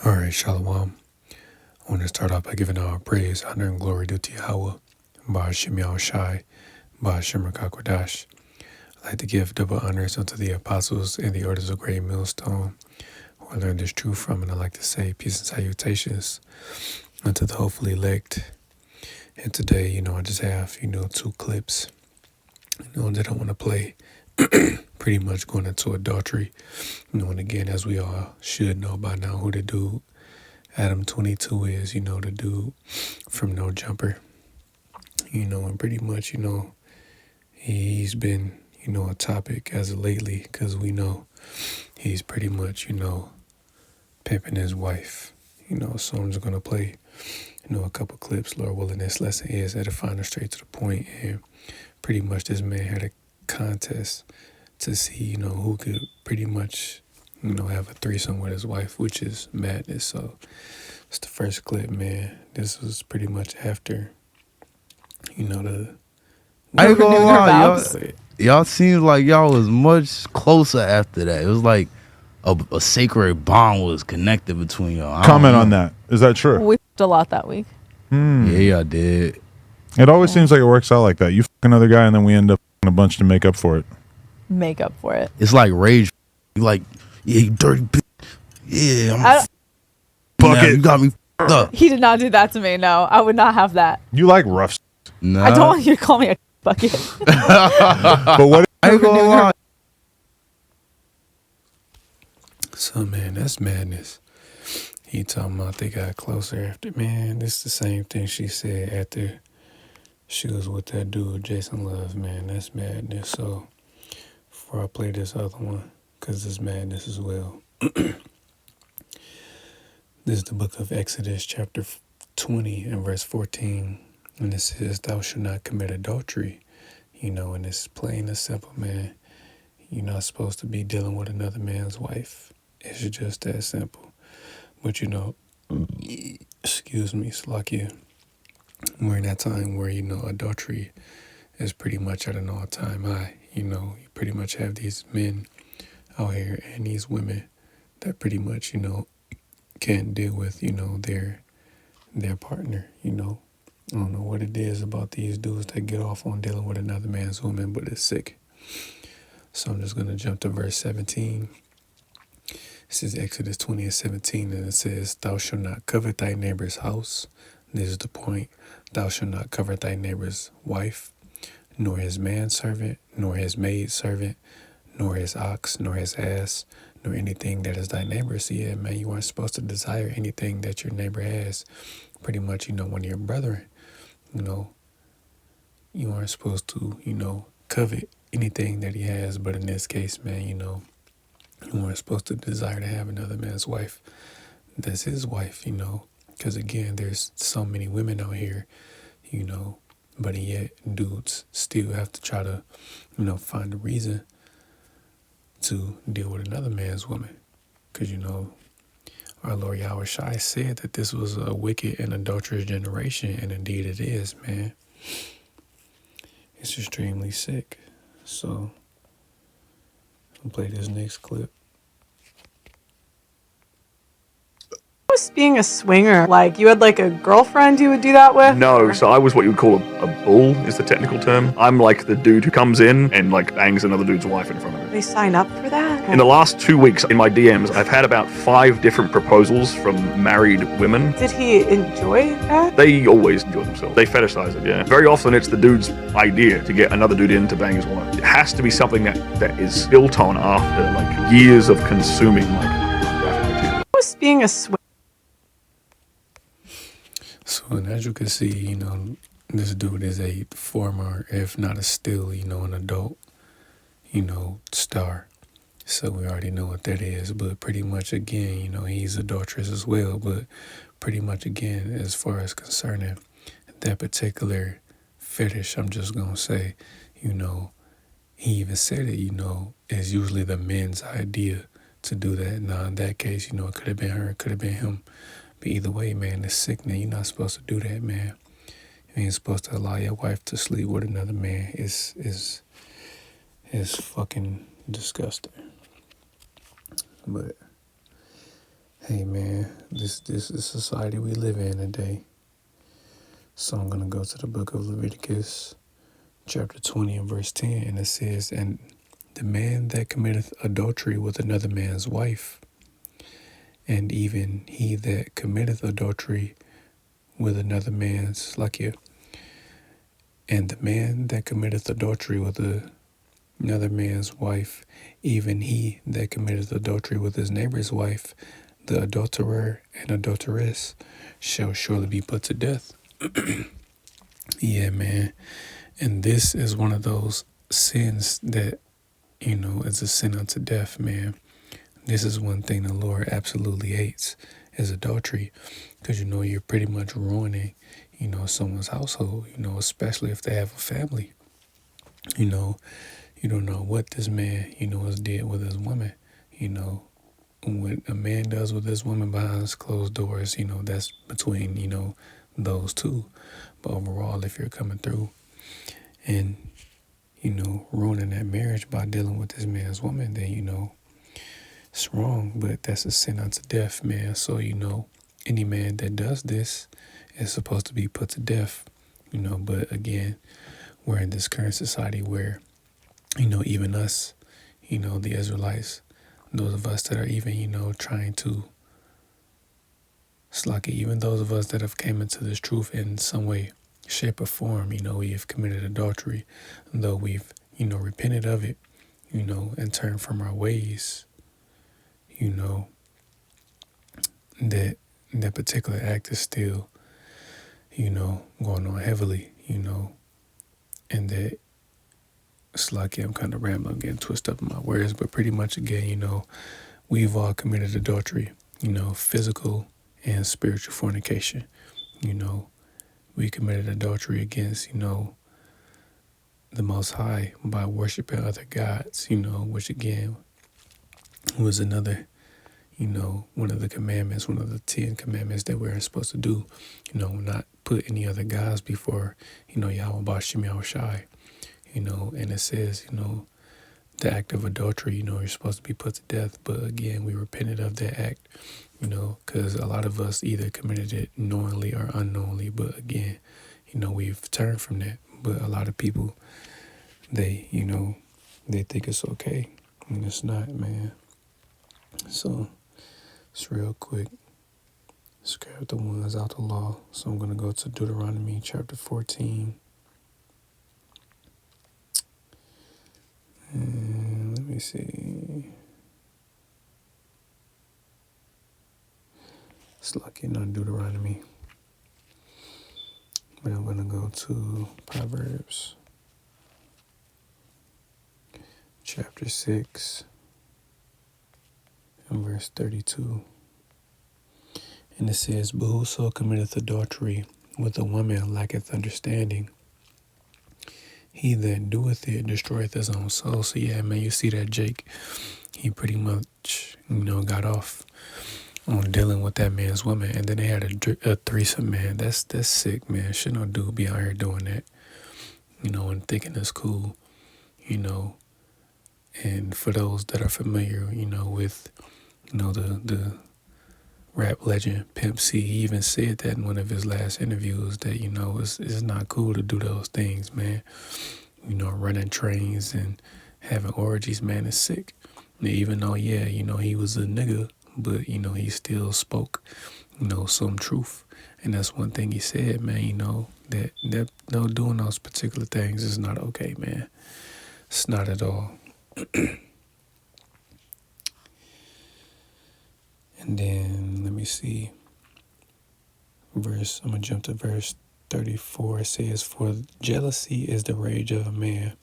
All right, Shalom. I want to start off by giving all praise, honor, and glory due to Yahweh, Ba'ashem Yahushai, Ba'ashem Rakakwadash. I'd like to give double honors unto the apostles and the orders of Great Millstone, who I learned this truth from, and I'd like to say peace and salutations unto the hopefully elect. And today, I just have, two clips, that I want to play. Pretty much going into adultery. And again, as we all should know by now who the dude Adam22 is, the dude from No Jumper. And pretty much, he's been, a topic as of lately because we know he's pretty much, pimping his wife. So I'm just going to play, a couple clips, Lord willing. This lesson is edifying straight to the point. And pretty much this man had a contest to see, who could pretty much, have a threesome with his wife, which is madness. So it's the first clip, man. This was pretty much after, the... I ain't gonna lie, y'all seemed like y'all was much closer after that. It was like a sacred bond was connected between y'all. Comment on that. Is that true? We f***ed a lot that week. Yeah, y'all did. It always seems like it works out like that. You f*** another guy and then we end up f***ing a bunch to make up for it. Make up for it. It's like rage. You like, yeah, you dirty bitch. Yeah, I'm Bucket. You got me f***ed up. He did not do that to me. No, I would not have that. You like rough. Nah. I don't want you to call me a bucket. But what? I ain't gonna lie. So, man, that's madness. He talking about they got closer after. Man, this is the same thing she said after she was with that dude, Jason Love. Man, that's madness. So, before I play this other one, because it's madness as well. This is the book of Exodus, chapter 20 and verse 14. And it says, thou shalt not commit adultery. And it's plain and simple, man. You're not supposed to be dealing with another man's wife. It's just that simple. But excuse me, Slakia. We're in that time where, adultery is pretty much at an all-time high. You pretty much have these men out here and these women that pretty much, can't deal with, their partner, I don't know what it is about these dudes that get off on dealing with another man's woman, but it's sick. So I'm just going to jump to verse 17. This is Exodus 20 and 17, and it says, thou shalt not covet thy neighbor's house. This is the point. Thou shalt not covet thy neighbor's wife, nor his manservant, nor his maidservant, nor his ox, nor his ass, nor anything that is thy neighbor's. So yeah, man, you aren't supposed to desire anything that your neighbor has. Pretty much, one of your brethren. You aren't supposed to, covet anything that he has. But in this case, man, you aren't supposed to desire to have another man's wife. That's his wife, because again, there's so many women out here, but yet dudes still have to try to, find a reason to deal with another man's woman. Because, our Lord Yahushai said that this was a wicked and adulterous generation, and indeed it is, man. It's extremely sick. So, I'll play this next clip. Was being a swinger like you had like a girlfriend you would do that with? No, so I was what you would call a bull is the technical term. I'm like the dude who comes in and like bangs another dude's wife in front of him. They sign up for that? In the last 2 weeks in my DMs, I've had about 5 different proposals from married women. Did he enjoy that? They always enjoy themselves. They fetishize it, yeah. Very often it's the dude's idea to get another dude in to bang his wife. It has to be something that is built on after like years of consuming like graphic material. Was being a swinger. So, and as you can see, this dude is a former, if not a still, an adult, star. So we already know what that is. But pretty much, again, he's adulterous as well. But pretty much, again, as far as concerning that particular fetish, I'm just going to say, he even said it, is usually the men's idea to do that. Now, in that case, it could have been her, it could have been him. But either way, man, it's sick, man. You're not supposed to do that, man. You ain't supposed to allow your wife to sleep with another man. It's fucking disgusting. But Hey man, this is society we live in today. So I'm gonna go to the book of Leviticus, chapter 20 and verse 10, and it says, "And the man that committeth adultery with another man's wife, and even he that committeth adultery with another man's and the man that committeth adultery with another man's wife, even he that committeth adultery with his neighbor's wife, the adulterer and adulteress shall surely be put to death." Yeah, man. And this is one of those sins that, is a sin unto death, man. This is one thing the Lord absolutely hates is adultery, because you're pretty much ruining, someone's household, especially if they have a family. You don't know what this man, has did with his woman. What a man does with his woman behind his closed doors, that's between, those two. But overall, if you're coming through and, ruining that marriage by dealing with this man's woman, then, it's wrong. But that's a sin unto death, man. So, any man that does this is supposed to be put to death, But again, we're in this current society where, even us, the Israelites, those of us that are even, trying to, even those of us that have came into this truth in some way, shape, or form, we have committed adultery, though we've, repented of it, and turned from our ways, that that particular act is still, going on heavily, and that I'm kind of rambling, getting twisted up in my words, but pretty much again, we've all committed adultery, physical and spiritual fornication. We committed adultery against, the Most High by worshiping other gods, which again was another, one of the commandments, one of the 10 commandments that we're supposed to do, not put any other gods before, Yahweh Bashim Yahushai, and it says, the act of adultery, you're supposed to be put to death. But again, we repented of that act, because a lot of us either committed it knowingly or unknowingly. But again, we've turned from that. But a lot of people, they think it's okay, and it's not, man. So it's real quick. Scrap the ones out the law. So I'm going to go to Deuteronomy chapter 14. And let me see. It's looking on Deuteronomy. But I'm going to go to Proverbs chapter 6 and verse 32. And it says, "But whoso committeth adultery with a woman lacketh understanding. He that doeth it destroyeth his own soul." So yeah, man, you see that Jake, he pretty much, got off on dealing with that man's woman. And then they had a threesome, man. That's sick, man. Should no dude be out here doing that, and thinking it's cool, And for those that are familiar, with, the rap legend Pimp C, he even said that in one of his last interviews that, it's not cool to do those things, man. Running trains and having orgies, man, is sick. Even though, yeah, he was a nigga, but, he still spoke, some truth. And that's one thing he said, man, that no, doing those particular things is not okay, man. It's not at all. And then let me see. I'm gonna jump to verse 34. It says, "For jealousy is the rage of a man.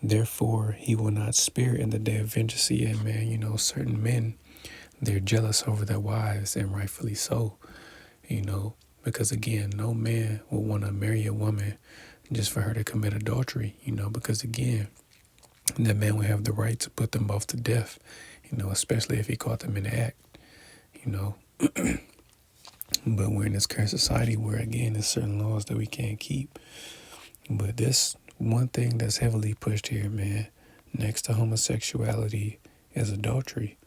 Therefore he will not spare in the day of vengeance." Yeah, man, certain men, they're jealous over their wives, and rightfully so. Because again, no man will want to marry a woman just for her to commit adultery, because again, that man will have the right to put them both to death, especially if he caught them in the act, But we're in this current society where, again, there's certain laws that we can't keep. But this one thing that's heavily pushed here, man, next to homosexuality, is adultery,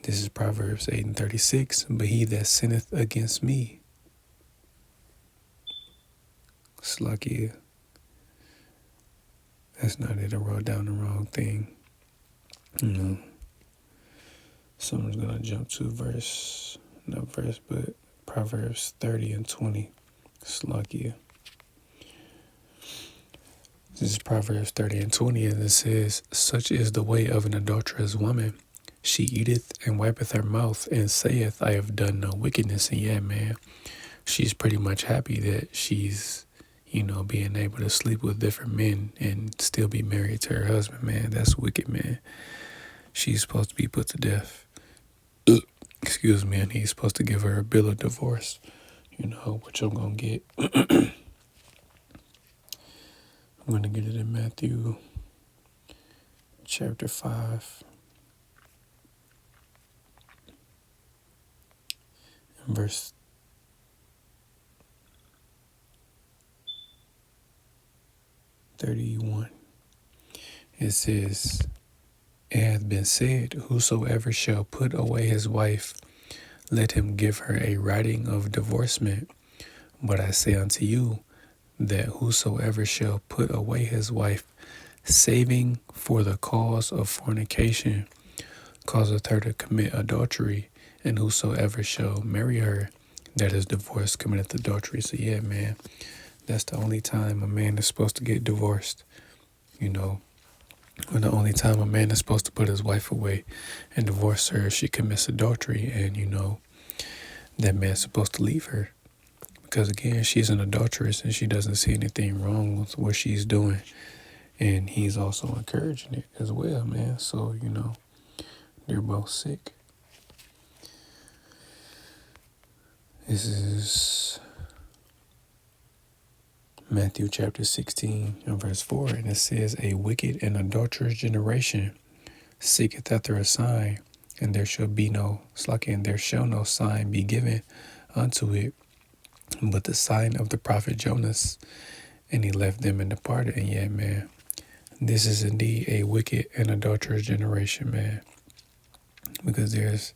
This is Proverbs 8:36. But he that sinneth against me, Slakia. That's not it. I wrote down the wrong thing. Someone's gonna jump to Proverbs 30:20. Slakia. This is Proverbs 30:20, and it says, Such is the way of an adulterous woman. She eateth and wipeth her mouth and saith, I have done no wickedness. And yeah, man, she's pretty much happy that she's, being able to sleep with different men and still be married to her husband, man. That's wicked, man. She's supposed to be put to death. Excuse me, and he's supposed to give her a bill of divorce, which I'm going to get. I'm going to get it in Matthew chapter 5. And verse 31. It says, It hath been said, Whosoever shall put away his wife, let him give her a writing of divorcement. But I say unto you, that whosoever shall put away his wife, saving for the cause of fornication, causeth her to commit adultery, and whosoever shall marry her that is divorced committeth adultery. So yeah, man, that's the only time a man is supposed to get divorced, or the only time a man is supposed to put his wife away and divorce her, she commits adultery, and that man's supposed to leave her. Because again, she's an adulteress and she doesn't see anything wrong with what she's doing. And he's also encouraging it as well, man. So, they're both sick. This is Matthew chapter 16 and verse 4. And it says, A wicked and adulterous generation seeketh after a sign, and there shall no sign be given unto it, but the sign of the prophet Jonas. And he left them and departed. And yeah, man, this is indeed a wicked and adulterous generation, man. Because there's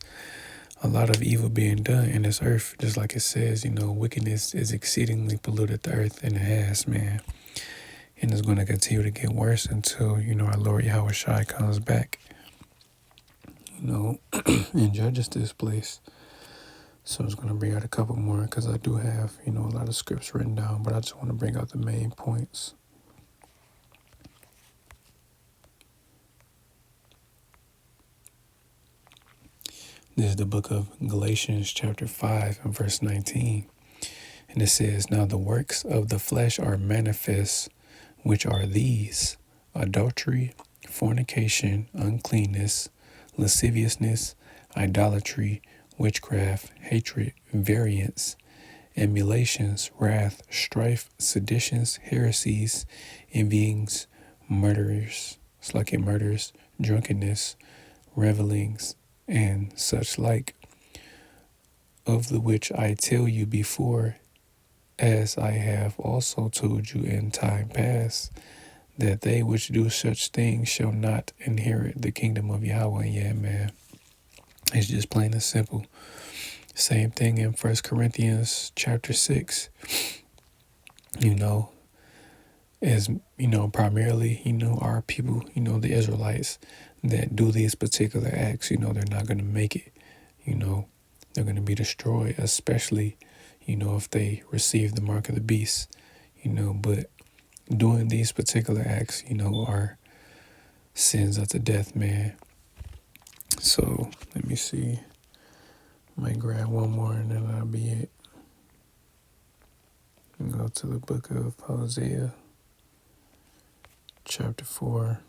a lot of evil being done in this earth. Just like it says, wickedness is exceedingly polluted the earth, and it has, man. And it's going to continue to get worse until, our Lord Yahweh Shai comes back, and judges this place. So I was going to bring out a couple more because I do have, a lot of scripts written down, but I just want to bring out the main points. This is the book of Galatians chapter 5 and verse 19. And it says, Now the works of the flesh are manifest, which are these: adultery, fornication, uncleanness, lasciviousness, idolatry, witchcraft, hatred, variance, emulations, wrath, strife, seditions, heresies, envyings, murders, drunkenness, revelings, and such like, of the which I tell you before, as I have also told you in time past, that they which do such things shall not inherit the kingdom of Yahweh. Yeah, man. It's just plain and simple. Same thing in 1 Corinthians chapter 6. As, primarily, our people, the Israelites that do these particular acts, they're not going to make it. They're going to be destroyed, especially, if they receive the mark of the beast, but doing these particular acts, are sins unto death, man. So let me see. Might grab one more and then that'll be it. And go to the book of Hosea, chapter 4.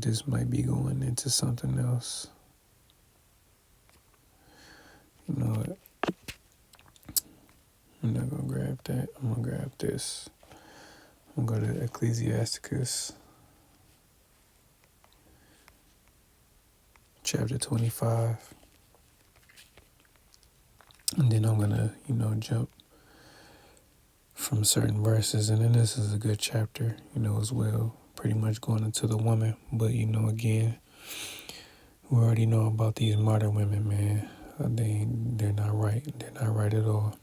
This might be going into something else. You know what? I'm not going to grab that. I'm going to grab this. I'm going to go to Ecclesiasticus, chapter 25. And then I'm gonna, jump from certain verses, and then this is a good chapter, as well. Pretty much going into the woman, but again, we already know about these modern women, man. They're not right. They're not right at all.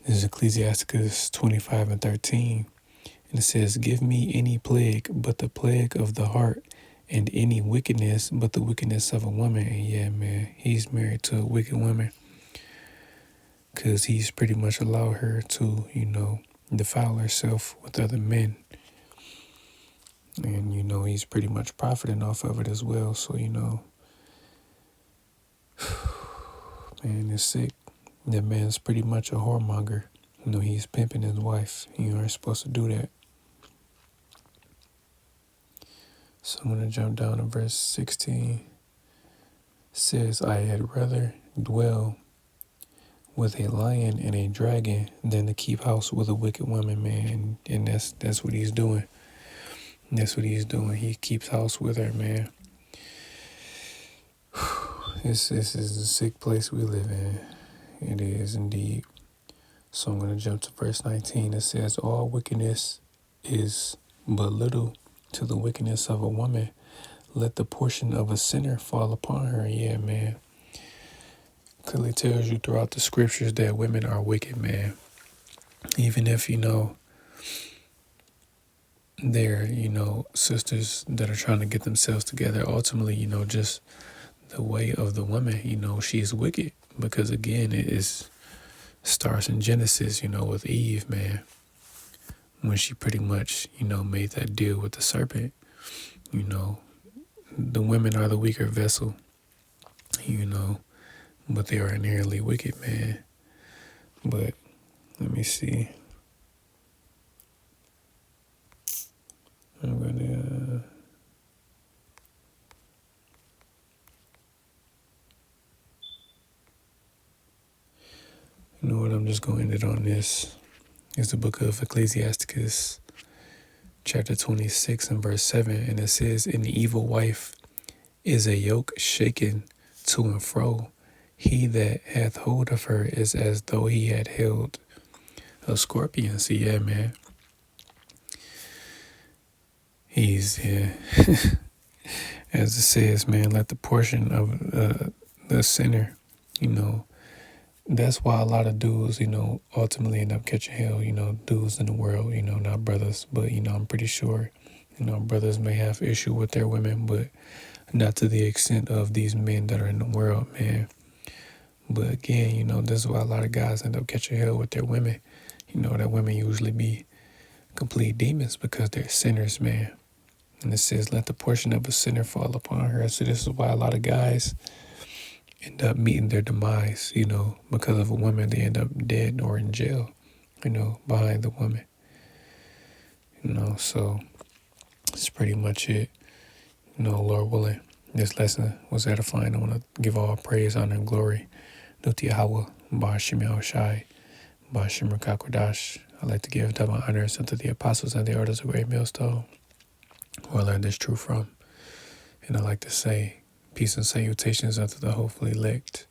This is Ecclesiasticus 25:13, and it says, "Give me any plague but the plague of the heart, and any wickedness but the wickedness of a woman." And yeah, man, he's married to a wicked woman, because he's pretty much allowed her to, defile herself with other men. And, he's pretty much profiting off of it as well. So, man, it's sick. That man's pretty much a whoremonger. He's pimping his wife. You aren't supposed to do that. So I'm going to jump down to verse 16. It says, "I had rather dwell with a lion and a dragon than to keep house with a wicked woman," man. And that's what he's doing. That's what he's doing. He keeps house with her, man. This is a sick place we live in. It is indeed. So I'm going to jump to verse 19. It says, "All wickedness is but little to the wickedness of a woman. Let the portion of a sinner fall upon her." Yeah, man. Clearly tells you throughout the scriptures that women are wicked, man. Even if, they're, sisters that are trying to get themselves together, ultimately, just the way of the woman, she's wicked. Because again, starts in Genesis, with Eve, man. When she pretty much, made that deal with the serpent. The women are the weaker vessel, but they are inherently wicked, man. But let me see. I'm gonna you know what, I'm just gonna end it on this. It's the book of Ecclesiasticus, chapter 26 and verse 7, and it says, "An evil wife is a yoke shaken to and fro. He that hath hold of her is as though he had held a scorpion." See, yeah, man. Yeah. As it says, man, let the portion of the sinner, that's why a lot of dudes, ultimately end up catching hell, dudes in the world, not brothers. But, I'm pretty sure, brothers may have issue with their women, but not to the extent of these men that are in the world, man. But again, this is why a lot of guys end up catching hell with their women. That women usually be complete demons because they're sinners, man. And it says, let the portion of a sinner fall upon her. So this is why a lot of guys end up meeting their demise, because of a woman. They end up dead or in jail, behind the woman. So that's pretty much it. Lord willing, this lesson was edifying. I want to give all praise, honor, and glory to Yahweh, Ba'Shem Yahushai, Ba'Shem Rakakwadash. I like to give double honors unto the apostles and the elders of Great Millstone, who I learned this truth from. And I like to say, peace and salutations unto the hopefully elect.